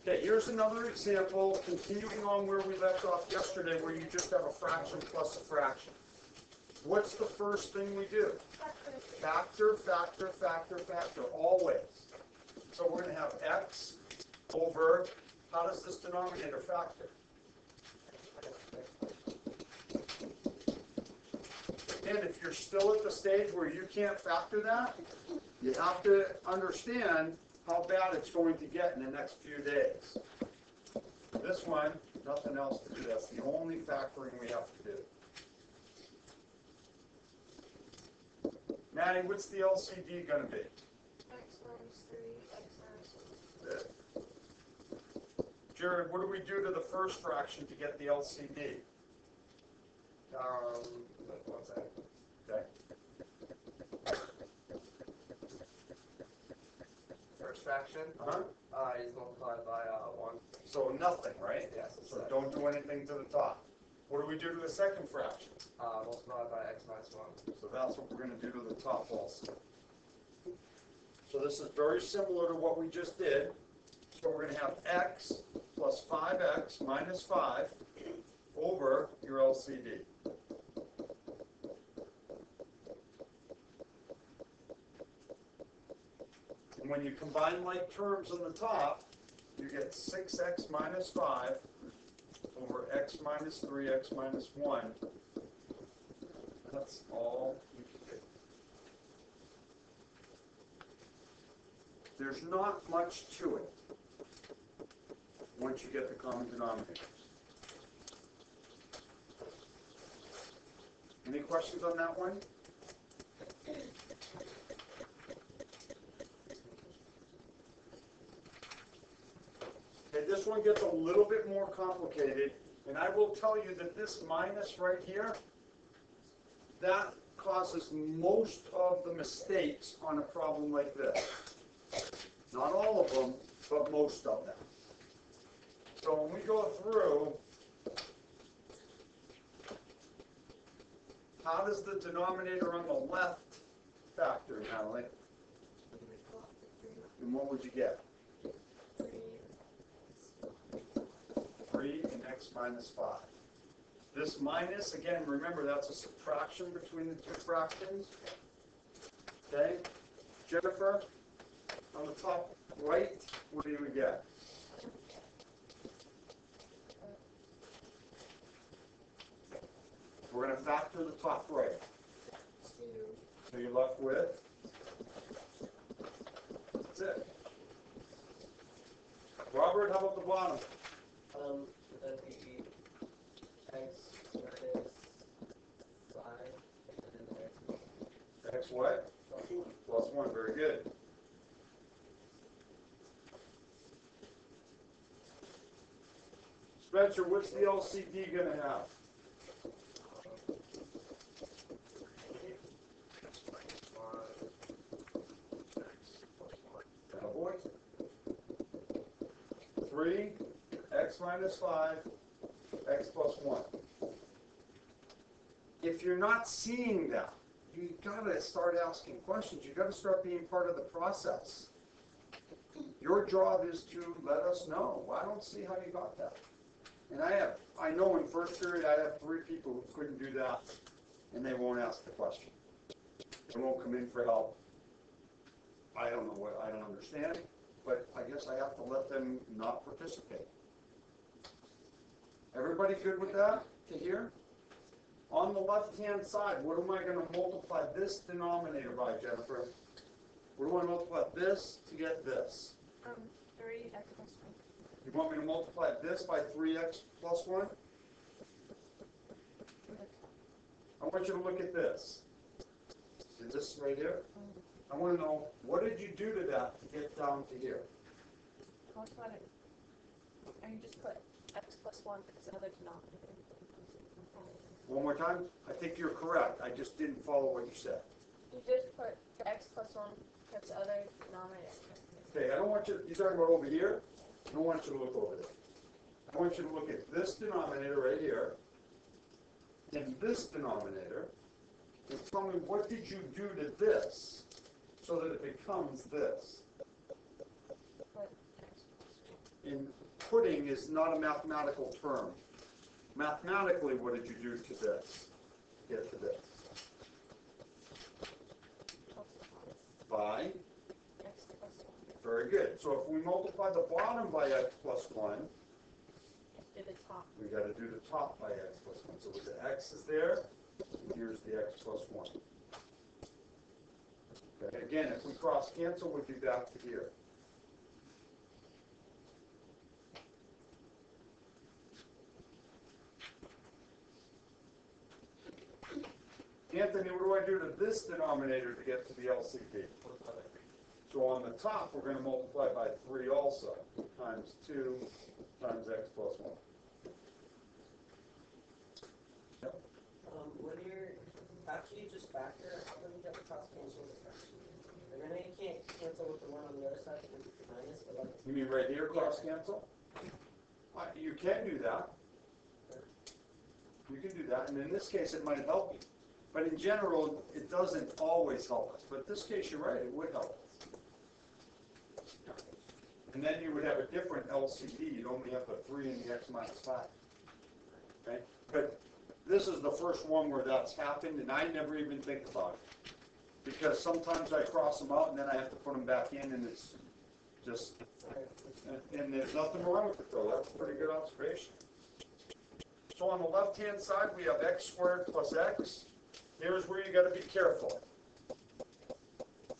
Okay, here's another example, continuing on where we left off yesterday, where you just have a fraction plus a fraction. What's the first thing we do? Factor, factor, factor, factor, always. So we're going to have x over, how does this denominator factor? And if you're still at the stage where you can't factor that, you have to understand how bad it's going to get in the next few days. This one, nothing else to do. That's the only factoring we have to do. Maddie, what's the LCD going to be? X minus 3, x minus 1. Jared, what do we do to the first fraction to get the LCD? One second. Okay. First fraction is multiplied by 1. So nothing, right? Yes. So don't do anything to the top. What do we do to the second fraction? Multiplied by x minus 1. So that's what we're going to do to the top also. So this is very similar to what we just did. So we're going to have x plus 5x minus 5 over your LCD. And when you combine like terms on the top, you get 6x minus 5 over x minus 3, x minus 1. That's all you can do. There's not much to it once you get the common denominators. Any questions on that one? Okay, this one gets a little bit more complicated, and I will tell you that this minus right here, that causes most of the mistakes on a problem like this. Not all of them, but most of them. So when we go through, how does the denominator on the left factor, Natalie? And what would you get? 3 and x minus 5. This minus, again, remember that's a subtraction between the two fractions. Okay? Jennifer, on the top right, what do you get? We're going to factor the top right. 2. So you're left with? That's it. Robert, how about the bottom? Would that be x minus 5 and then x X what? plus 1. Plus 1, very good. Spencer, what's the LCD going to have? Boy. 3, x minus 5, x plus 1. If you're not seeing that, you've got to start asking questions. You've got to start being part of the process. Your job is to let us know. I don't see how you got that. And I know in first period I have 3 people who couldn't do that, and they won't ask the question. They won't come in for help. I don't know what, I don't understand, but I guess I have to let them not participate. Everybody good with that to here? On the left-hand side, what am I going to multiply this denominator by, Jennifer? What do I multiply this to get this? 3x plus 1. You want me to multiply this by 3x plus 1? I want you to look at this. See this right here? I want to know, what did you do to that to get down to here? Multiply it. And you just put x plus 1 because another denominator. One more time? I think you're correct. I just didn't follow what you said. You just put x plus 1 plus the other denominator. Okay, I don't want you, you're talking about over here? I don't want you to look over there. I want you to look at this denominator right here and this denominator and tell me what did you do to this so that it becomes this. Put x plus 1. In putting is not a mathematical term. Mathematically, what did you do to this? Get to this. By? X plus 1. Very good. So if we multiply the bottom by x plus 1, Do the top. we got to do the top by x plus 1. So the x is there, here's the x plus 1. Okay. Again, if we cross cancel, we'd be back to here. Anthony, what do I do to this denominator to get to the LCD? So on the top, we're going to multiply by 3 also, times 2 times x plus 1. Yep. When you're after you just factor, how do you get the cross cancel with the fraction? And I know you can't cancel with the one on the other side because it's minus, but like You mean right here, cross cancel? You can do that. You can do that, and in this case, it might help you. But in general, it doesn't always help us. But in this case, you're right, it would help us. And then you would have a different LCD. You'd only have the 3 and the x minus 5. Okay? But this is the first one where that's happened, and I never even think about it. Because sometimes I cross them out, and then I have to put them back in, and it's just... And there's nothing wrong with it, though. That's a pretty good observation. So on the left-hand side, we have x squared plus x. Here's where you got to be careful.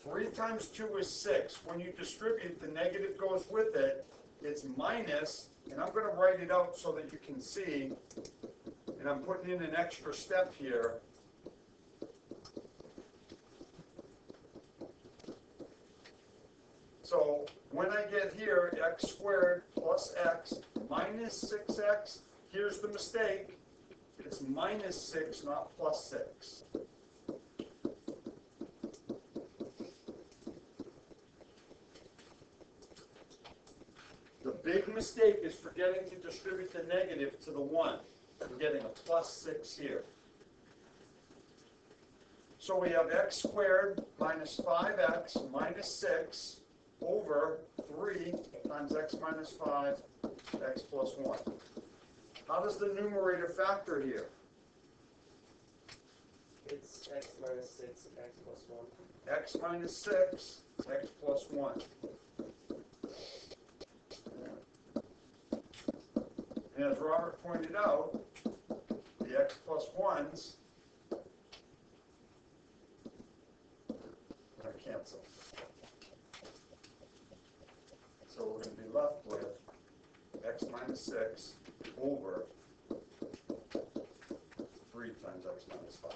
3 times 2 is 6. When you distribute, the negative goes with it. It's minus, and I'm going to write it out so that you can see, and I'm putting in an extra step here. So when I get here, x squared plus x minus 6x, here's the mistake. It's minus 6, not plus 6. The big mistake is forgetting to distribute the negative to the 1. We're getting a plus 6 here. So we have x squared minus 5x minus 6 over 3 times x minus 5, x plus 1. How does the numerator factor here? it's x minus 6, x plus 1. X minus 6, x plus 1. And as Robert pointed out, the x plus 1s are cancel. So we're going to be left with x minus 6 over 3 times x minus 5.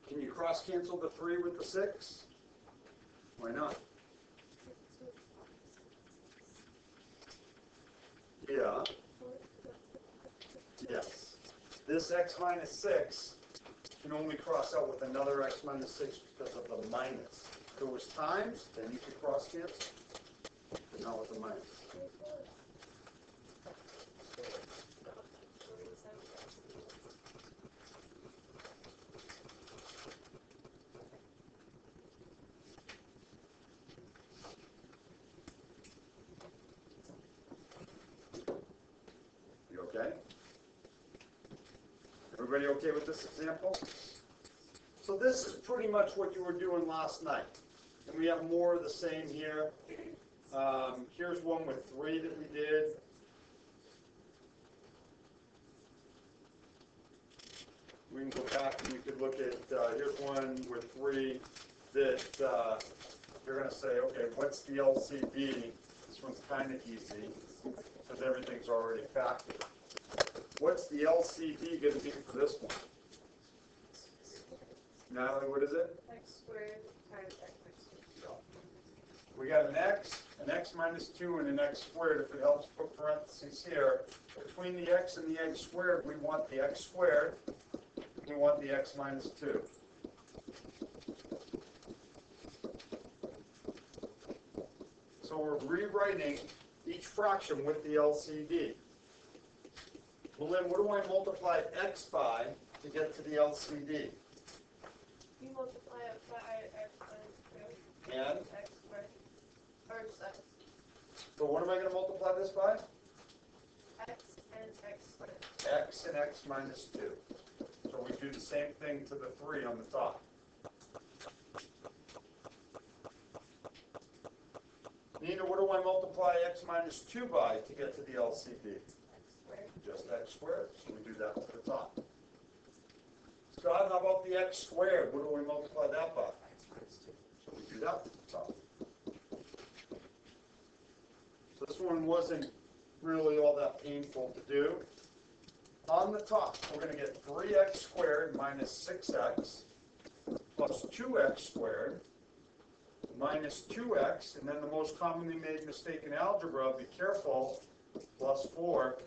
Can you cross cancel the 3 with the 6? Why not? Yeah. Yes. This x minus 6 can only cross out with another x minus 6 because of the minus. If it was times, then you could cross cancel, but not with the minus. You okay? Everybody okay with this example? So this is pretty much what you were doing last night. And we have more of the same here. Here's one with 3 that we did. We can go back and you could look at, here's one with 3 that you're going to say, okay, what's the LCD? This one's kind of easy because everything's already factored. What's the LCD going to be for this one? Natalie, what is it? X squared times x minus 2. We got an x minus 2, and an x squared. If it helps, put parentheses here. Between the x and the x squared, we want the x squared. We want the x minus 2. So we're rewriting each fraction with the LCD. Well, then what do I multiply x by to get to the LCD? You multiply out by x minus 2, And, x squared, or just x, so what am I gonna multiply this by? x and x squared. X and x minus 2. So we do the same thing to the 3 on the top. Nina, what do I multiply x minus 2 by to get to the LCD? X squared. Just x squared, so we do that to the top. Scott, how about the x squared? What do we multiply that by? So we do that to the top. So this one wasn't really all that painful to do. On the top, we're going to get 3x squared minus 6x plus 2x squared minus 2x, and then the most commonly made mistake in algebra, be careful, plus 4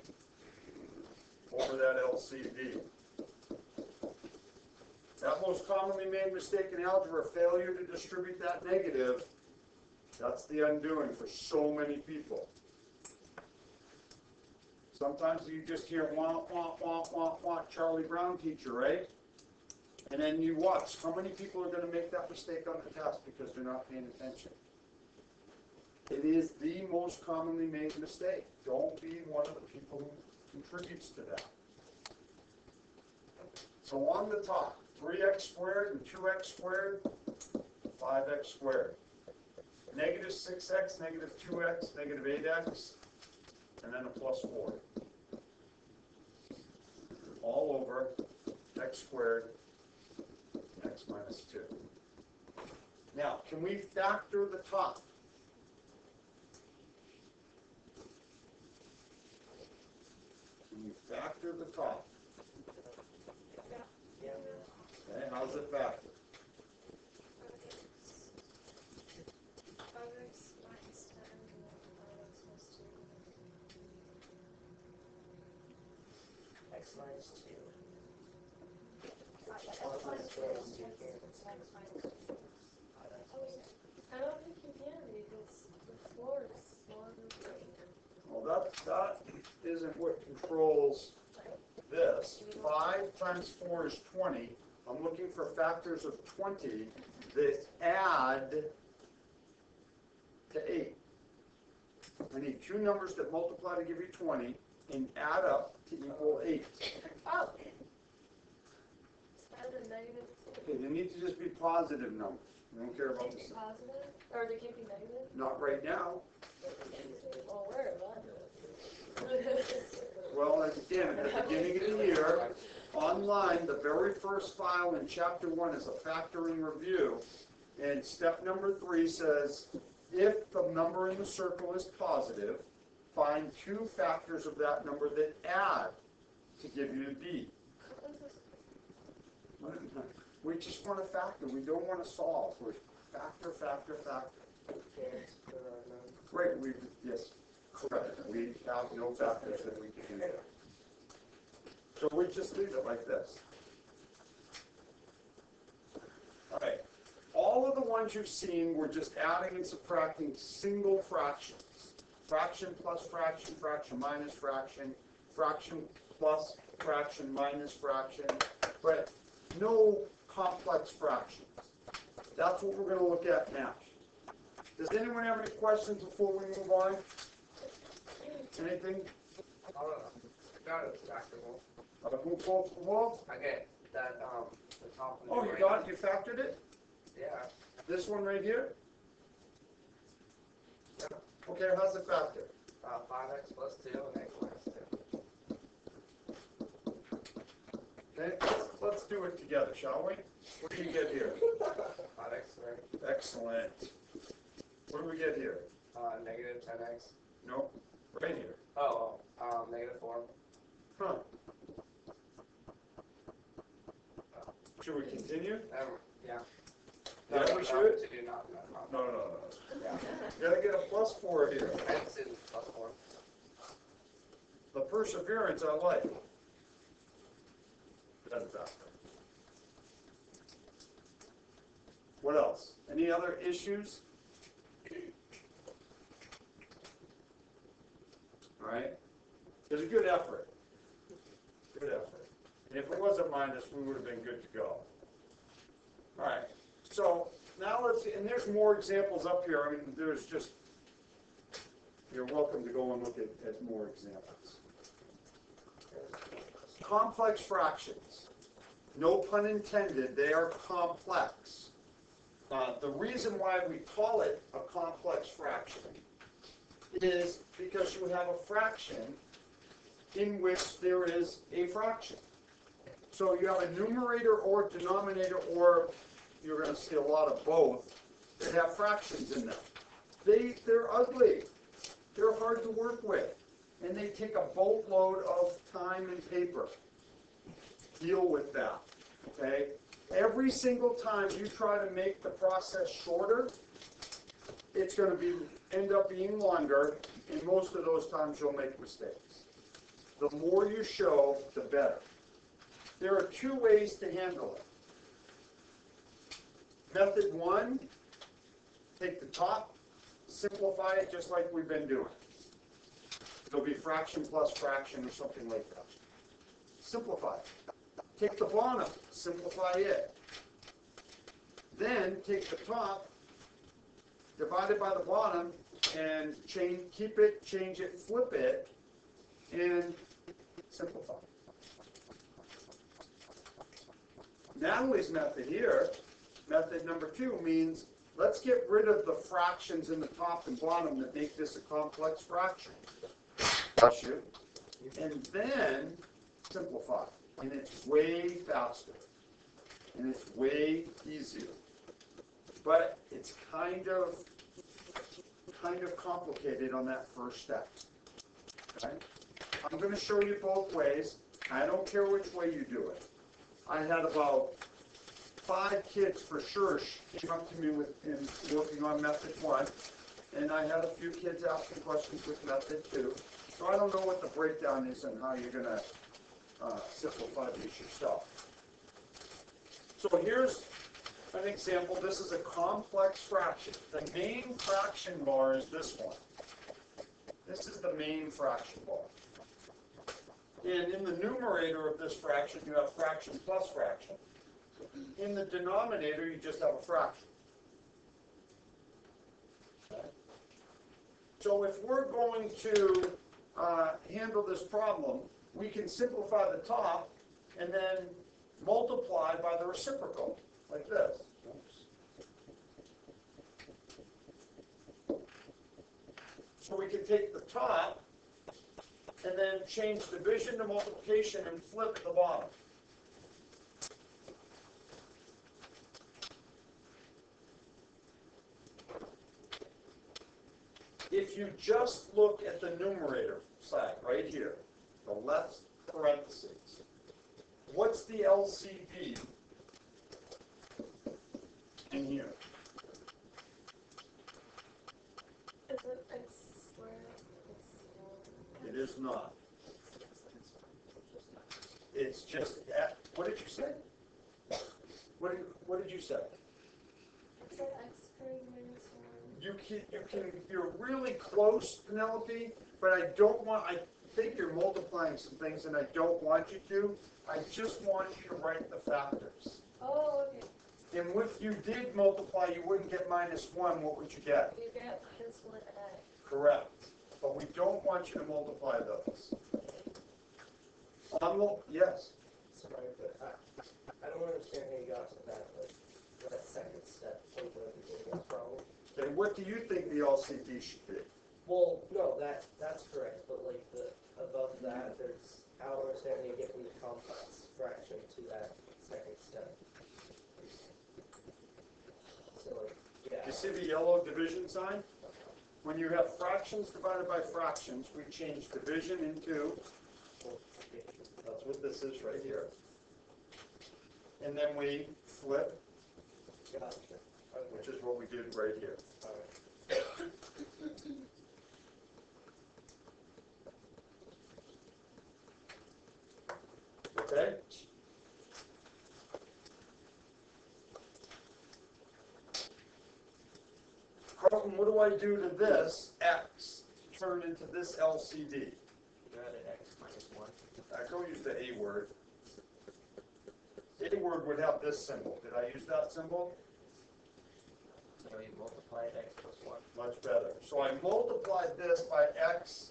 over that LCD. That most commonly made mistake in algebra, failure to distribute that negative, that's the undoing for so many people. Sometimes you just hear wah, wah, wah, wah, wah, Charlie Brown teacher, right? And then you watch. How many people are going to make that mistake on the test because they're not paying attention? It is the most commonly made mistake. Don't be one of the people who contributes to that. So on the top, 3x squared and 2x squared, 5x squared. Negative 6x, negative 2x, negative 8x, and then a plus 4. All over x squared, x minus 2. Now, can we factor the top? Can you factor the top? Okay, how's it factor? 5x minus 10, 5x plus 2. X minus 2. X minus 2 is x minus 2. I don't think you can because the floor is smaller than 3. Well, that isn't what controls this. 5 times 4 is 20. I'm looking for factors of 20 that add to 8. I need two numbers that multiply to give you 20 and add up to equal 8. Oh! Add a negative 2. Okay, they need to just be positive numbers. We don't care about this. Positive? Or they can't be negative? Not right now. Well, where am I? Well, again, at the beginning of the year, online, the very first file in chapter 1 is a factoring review. And step number 3 says, if the number in the circle is positive, find two factors of that number that add to give you D. We just want to factor. We don't want to solve. We're factor, factor, factor. Great. Yes, correct. We have no factors that we can do. So we just leave it like this. All right. All of the ones you've seen, we're just adding and subtracting single fractions. Fraction plus fraction, fraction minus fraction, fraction plus fraction minus fraction, but no complex fractions. That's what we're going to look at now. Does anyone have any questions before we move on? Anything? Got it, factorable. I I get that, the top of the Oh, you got it? You factored it? Yeah. This one right here? Okay, how's it factored? 5x plus 2 and x minus 2. Okay, let's do it together, shall we? What do you get here? 5x squared. Excellent. What do we get here? Negative 10x. Nope, right here. Negative 4. Huh. Should we continue? Yeah. Yeah, we should. No. No. Yeah. You gotta get a plus 4 here. X is plus 4. The perseverance I like. Doesn't factor. What else? Any other issues? All right. It was a good effort. Good effort. And if it wasn't minus, we would have been good to go. All right. So now let's, and there's more examples up here. I mean, there's just, you're welcome to go and look at more examples. Complex fractions. No pun intended, they are complex. The reason why we call it a complex fraction is because you have a fraction in which there is a fraction. So you have a numerator or denominator, or you're going to see a lot of both, that have fractions in them. They're ugly. They're hard to work with. And they take a boatload of time and paper. Deal with that. Okay? Every single time you try to make the process shorter, it's going to end up being longer, and most of those times you'll make mistakes. The more you show, the better. There are two ways to handle it. Method one, take the top, simplify it just like we've been doing. It'll be fraction plus fraction or something like that. Simplify it. Take the bottom, simplify it. Then take the top, divide it by the bottom, and keep it, change it, flip it, and simplify. Natalie's method here, method number 2, means let's get rid of the fractions in the top and bottom that make this a complex fraction. And then simplify. And it's way faster. And it's way easier. But it's kind of complicated on that first step. Okay? I'm going to show you both ways. I don't care which way you do it. I had about 5 kids for sure came up to me in working on method 1, and I had a few kids asking questions with method 2. So I don't know what the breakdown is and how you're going to simplify these yourself. So here's an example. This is a complex fraction. The main fraction bar is this one. This is the main fraction bar. And in the numerator of this fraction, you have fraction plus fraction. In the denominator, you just have a fraction. Okay. So if we're going to handle this problem, we can simplify the top and then multiply by the reciprocal, like this. So we can take the top and then change division to multiplication and flip the bottom. If you just look at the numerator side right here, the left parentheses, what's the LCD in here? Is it X squared? It is not. It's just, what did you say? What did you say? I said X squared minus 1. You're really close, Penelope, but I think you're multiplying some things and I don't want you to. I just want you to write the factors. Oh, okay. And if you did multiply, you wouldn't get minus 1, what would you get? You get minus 1x. Correct. But we don't want you to multiply those. Yes? Sorry, but I don't understand how you got to that second step of the problem. And what do you think the LCD should be? Well, no, that's correct, but like above that, there's I don't understand how you get from the complex fraction to that second step. So like, yeah. You see the yellow division sign? When you have fractions divided by fractions, we change division into, that's what this is right here. And then we flip, Gotcha. which is what we did right here. Okay? Carlton, what do I do to this x to turn into this LCD? You add an x minus 1. Go use the A word. A word would have this symbol. Did I use that symbol? you multiply x plus 1 Much better. So I multiplied this by x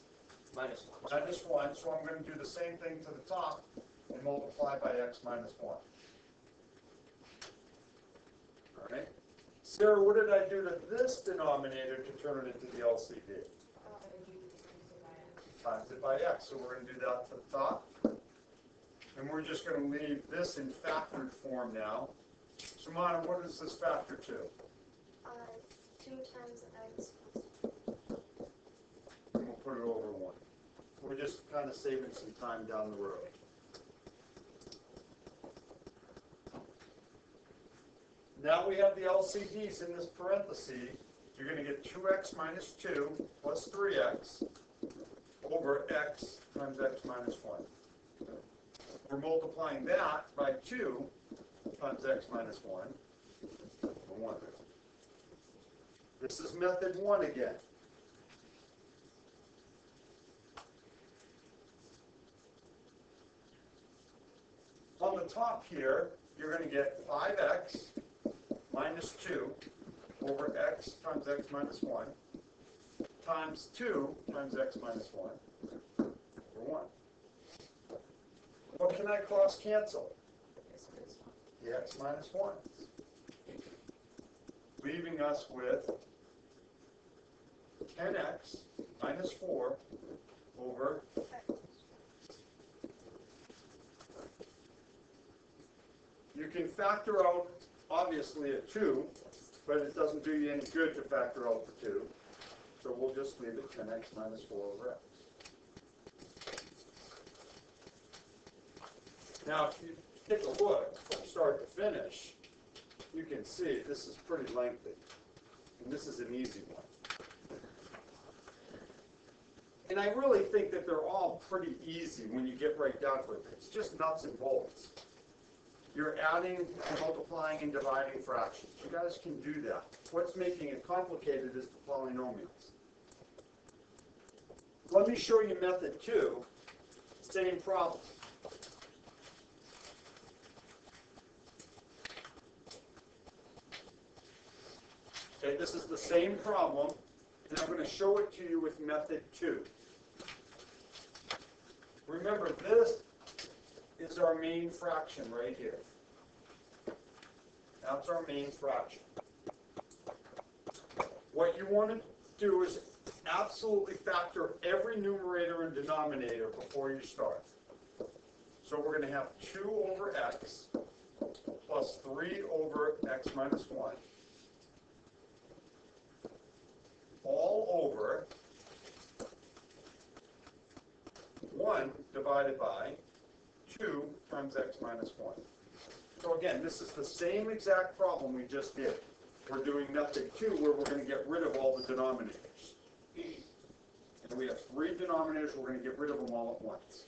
minus 1. minus 1, so I'm going to do the same thing to the top and multiply by x minus 1. All right? Sarah, what did I do to this denominator to turn it into the LCD? Times it by x. So we're going to do that to the top. And we're just going to leave this in factored form now. Samana, what is this factor to? 2 times x. And we'll put it over 1. We're just kind of saving some time down the road. Now we have the LCDs in this parenthesis. You're going to get 2x minus 2 plus 3x over x times x minus 1. We're multiplying that by 2 times x minus 1 over 1. This is method 1 again. On the top here, you're going to get 5x minus 2 over x times x minus 1 times 2 times x minus 1 over 1. What can I cross cancel? The x minus 1. Leaving us with 10x minus 4 over you can factor out, obviously, a 2, but it doesn't do you any good to factor out the 2. So we'll just leave it 10x minus 4 over x. Now, if you take a look from start to finish, you can see this is pretty lengthy. And this is an easy one. And I really think that they're all pretty easy when you get right down to it. It's just nuts and bolts. You're adding, multiplying, and dividing fractions. You guys can do that. What's making it complicated is the polynomials. Let me show you method 2. Same problem. Okay, this is the same problem, and I'm going to show it to you with method 2. Remember, this is our main fraction right here. That's our main fraction. What you want to do is absolutely factor every numerator and denominator before you start. So we're going to have 2 over x plus 3 over x minus 1 all over 1 divided by 2 times x minus 1. So again, this is the same exact problem we just did. We're doing method 2 where we're going to get rid of all the denominators. And we have 3 denominators, we're going to get rid of them all at once.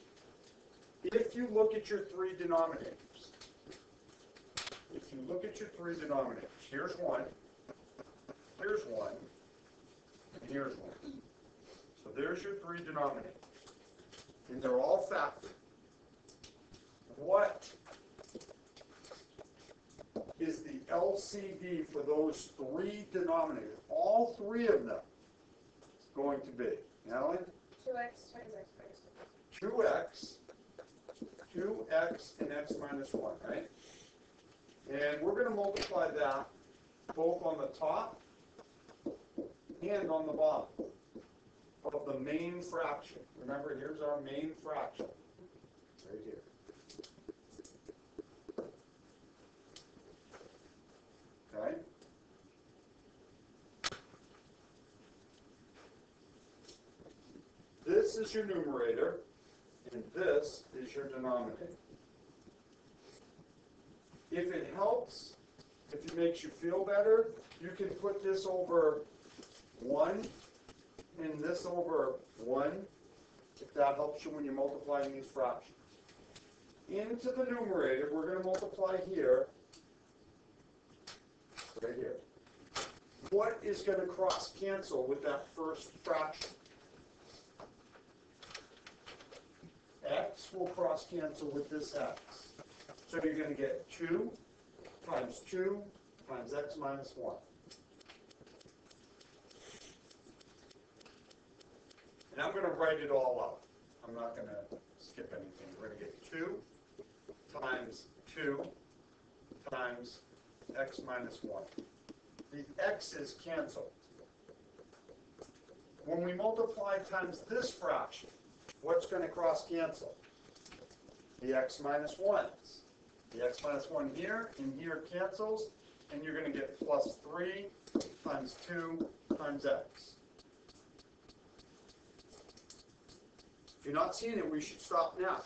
If you look at your 3 denominators, here's 1, here's 1, and here's 1. So there's your 3 denominators. And they're all factored. What is the LCD for those 3 denominators? All 3 of them going to be, Natalie? 2x times x minus 1. 2x, and x minus 1, right? And we're going to multiply that both on the top and on the bottom of the main fraction. Remember, here's our main fraction, right here. Okay? This is your numerator, and this is your denominator. If it helps, if it makes you feel better, you can put this over 1 and this over 1, if that helps you when you're multiplying these fractions. Into the numerator, we're going to multiply here, right here. What is going to cross cancel with that first fraction? X will cross cancel with this x. So you're going to get 2 times x minus 1. And I'm going to write it all out. I'm not going to skip anything. We're going to get 2 times 2 times x minus 1. The x's cancel. When we multiply times this fraction, what's going to cross cancel? The x minus 1's. The x minus 1 here and here cancels, and you're going to get plus 3 times 2 times x. If you're not seeing it, we should stop now.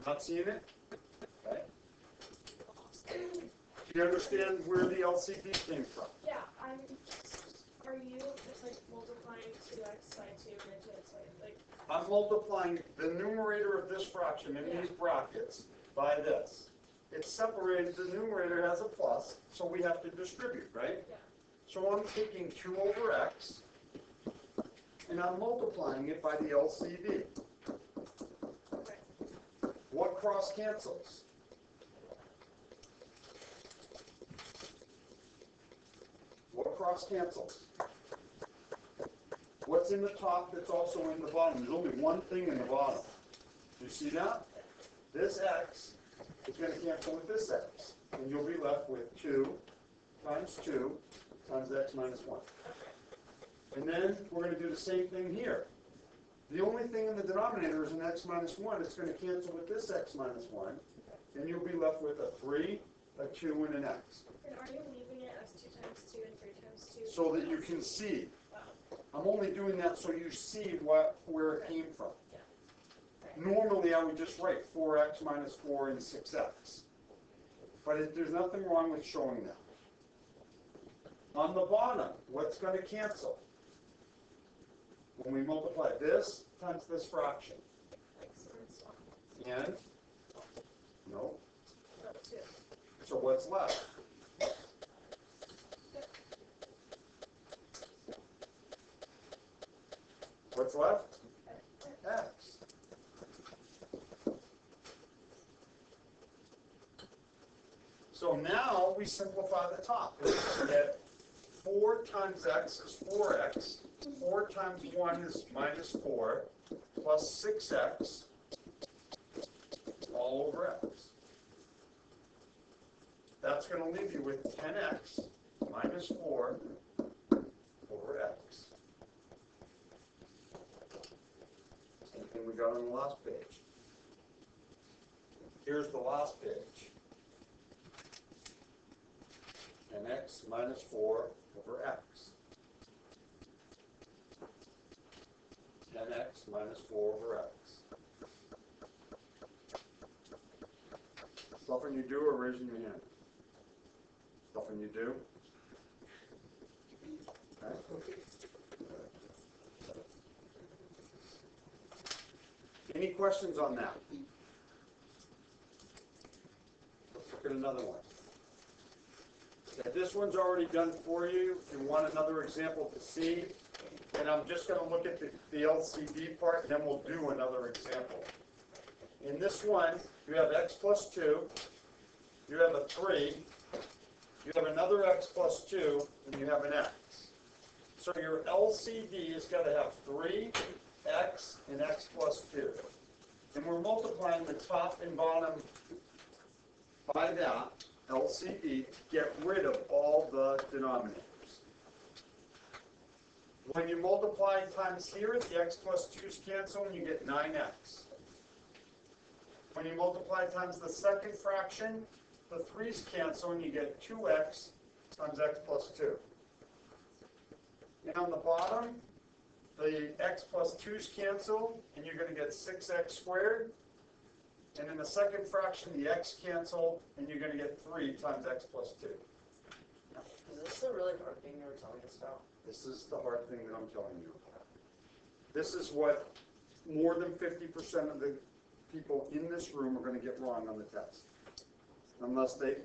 Not seeing it? Okay. Do you understand where the LCD came from? Yeah, are you just like multiplying 2x by 2 and 2x by, like, I'm multiplying the numerator of this fraction in these brackets by this. It's separated, the numerator has a plus, so we have to distribute, right? Yeah. So I'm taking 2 over x, and I'm multiplying it by the LCD. okay. What cross cancels? What cross cancels? What's in the top that's also in the bottom? There's only one thing in the bottom. You see that? This x is going to cancel with this x. And you'll be left with 2 times 2 times x minus 1. And then we're going to do the same thing here. The only thing in the denominator is an x minus 1. It's going to cancel with this x minus 1. And you'll be left with a 3, a 2, and an x. And are you leaving it as 2 times 2 and 3 times 2? So that you can see. Wow. I'm only doing that so you see where it came from. Yeah. Normally I would just write 4x minus 4 and 6x. But there's nothing wrong with showing that. On the bottom, what's going to cancel? When we multiply this times this fraction. X minus 1. And? No. No, 2. So what's left? What's left? X. So now we simplify the top. We get 4 times x is 4x. 4 times 1 is minus 4, plus 6x all over x. That's going to leave you with 10x minus 4 over x. Same thing we got on the last page. Here's the last page. 10x minus 4 over x. 10x minus 4 over x. Something you do or raising your hand? Something you do? Okay. Any questions on that? Let's look at another one. Okay, this one's already done for you. If you want another example to see, and I'm just going to look at the LCD part, and then we'll do another example. In this one, you have x plus 2, you have a 3, you have another x plus 2, and you have an x. So your LCD is going to have 3x and x plus 2. And we're multiplying the top and bottom by that LCD to get rid of all the denominators. When you multiply times here, the x plus 2's cancel and you get 9x. When you multiply times the second fraction, the 3's cancel and you get 2x times x plus 2. And on the bottom, the x plus 2's cancel and you're going to get 6x squared. And in the second fraction, the x cancel and you're going to get 3 times x plus 2. Is this the really hard thing you were telling us about? This is the hard thing that I'm telling you about. This is what more than 50% of the people in this room are going to get wrong on the test. Unless they,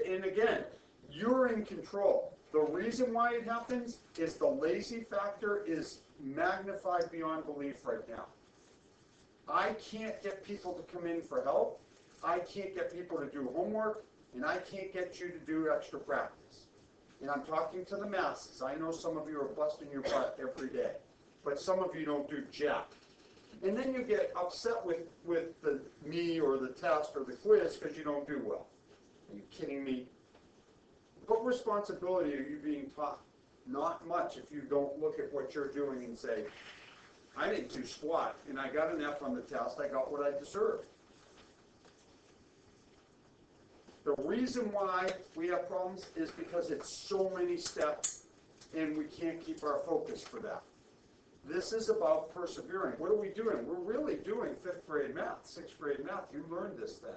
and again, you're in control. The reason why it happens is the lazy factor is magnified beyond belief right now. I can't get people to come in for help. I can't get people to do homework, and I can't get you to do extra practice. And I'm talking to the masses. I know some of you are busting your butt every day. but some of you don't do jack. And then you get upset with me or the test or the quiz because you don't do well. Are you kidding me? What responsibility are you being taught? Not much if you don't look at what you're doing and say, I didn't do squat and I got an F on the test, I got what I deserved. The reason why we have problems is because it's so many steps and we can't keep our focus for that. This is about persevering. What are we doing? We're really doing 5th grade math, 6th grade math. You learned this then.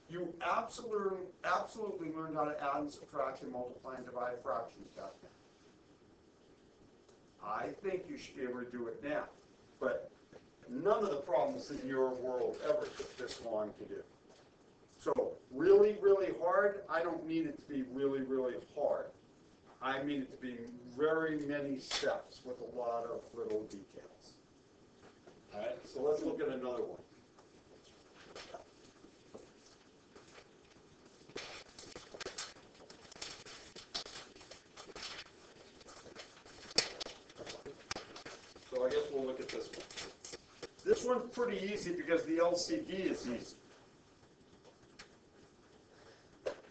You absolutely learned how to add and subtract and multiply and divide fractions back then. I think you should be able to do it now. But none of the problems in your world ever took this long to do. So really, really hard, I don't mean it to be really, really hard. I mean it to be very many steps with a lot of little details. All right, so let's look at another one. So I guess we'll look at this one. This one's pretty easy because the LCD is easy.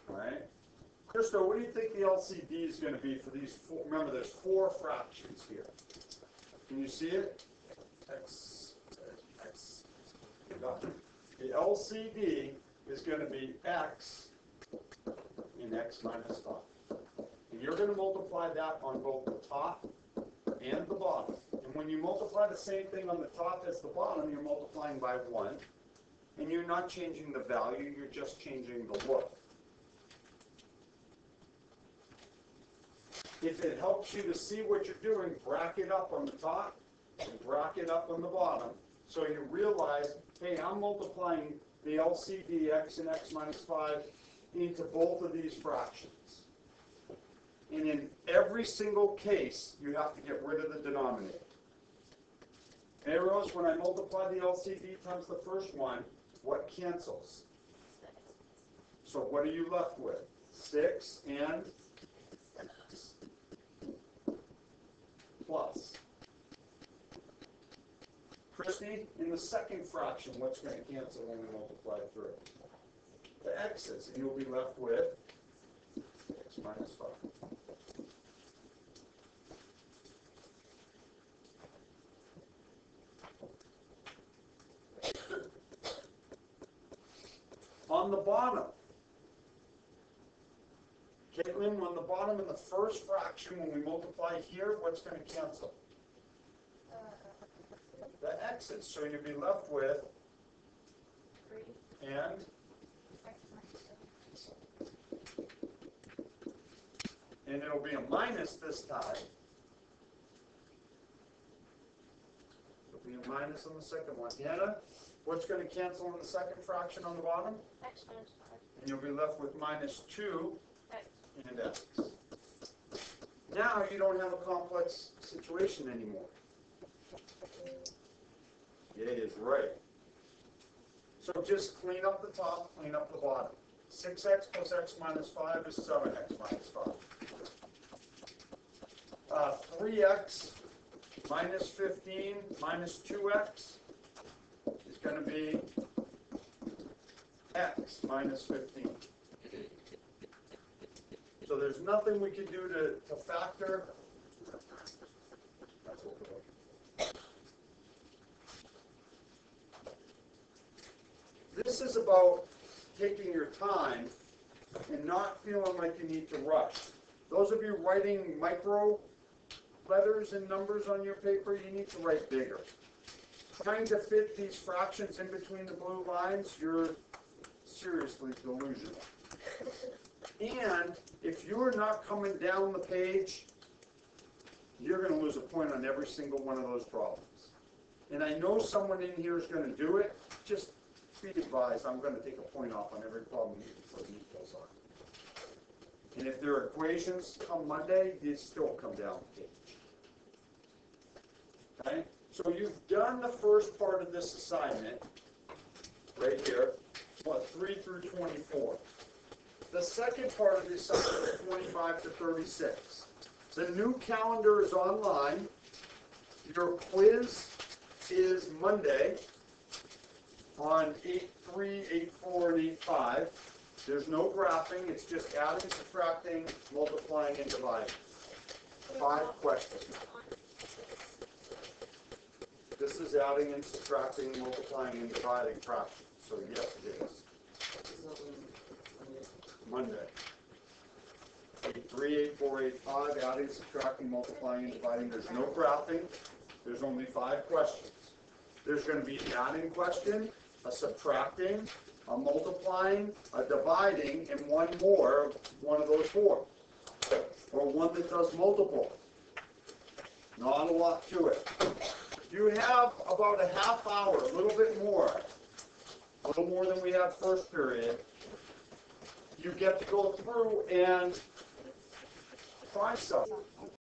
All right. Christo, what do you think the LCD is going to be for these four? Remember, there's 4 fractions here. Can you see it? X. You got it. The LCD is going to be x in x minus 5. And you're going to multiply that on both the top and the bottom. And when you multiply the same thing on the top as the bottom, you're multiplying by 1. And you're not changing the value, you're just changing the look. If it helps you to see what you're doing, bracket up on the top and bracket up on the bottom. So you realize, hey, I'm multiplying the LCD x and x minus 5 into both of these fractions. And in every single case, you have to get rid of the denominator. Hey, Rose, when I multiply the LCD times the first one, what cancels? So what are you left with? 6 and plus. Christy, in the second fraction, what's going to cancel when we multiply through? The x's, and you'll be left with x minus 5. On the bottom, Caitlin, on the bottom in the first fraction, when we multiply here, what's going to cancel? The x's. So you'll be left with 3 and it'll be a minus this time. It'll be a minus on the second one. Hannah, what's going to cancel in the second fraction on the bottom? x minus 5. And you'll be left with minus 2 X. and x. Now you don't have a complex situation anymore. Yay is right. So just clean up the top, clean up the bottom. 6x plus x minus 5 is 7x minus 5. 3x minus 15 minus 2x is going to be x minus 15. So there's nothing we can do to factor. That's what we're doing. This is about taking your time and not feeling like you need to rush. Those of you writing micro letters and numbers on your paper, you need to write bigger. Trying to fit these fractions in between the blue lines, you're seriously delusional. And if you're not coming down the page, you're going to lose a point on every single one of those problems. And I know someone in here is going to do it. Just be advised, I'm going to take a point off on every problem you put details on. And if there are equations come Monday, they still come down the page. Okay? So you've done the first part of this assignment, right here, what, 3 through 24. The second part of the assignment is 25 to 36. The new calendar is online. Your quiz is Monday on 8.3, 8.4, and 8.5. There's no graphing, it's just adding, subtracting, multiplying, and dividing. 5 questions. This is adding and subtracting, multiplying, and dividing fractions. So yes, it is. Monday. 8.3, 8.4, 8.5, adding, subtracting, multiplying, and dividing. There's no graphing. There's only 5 questions. There's going to be an adding question, a subtracting, a multiplying, a dividing, and one more, one of those 4. Or one that does multiple. Not a lot to it. You have about a half hour, a little bit more. A little more than we had first period. You get to go through and try some.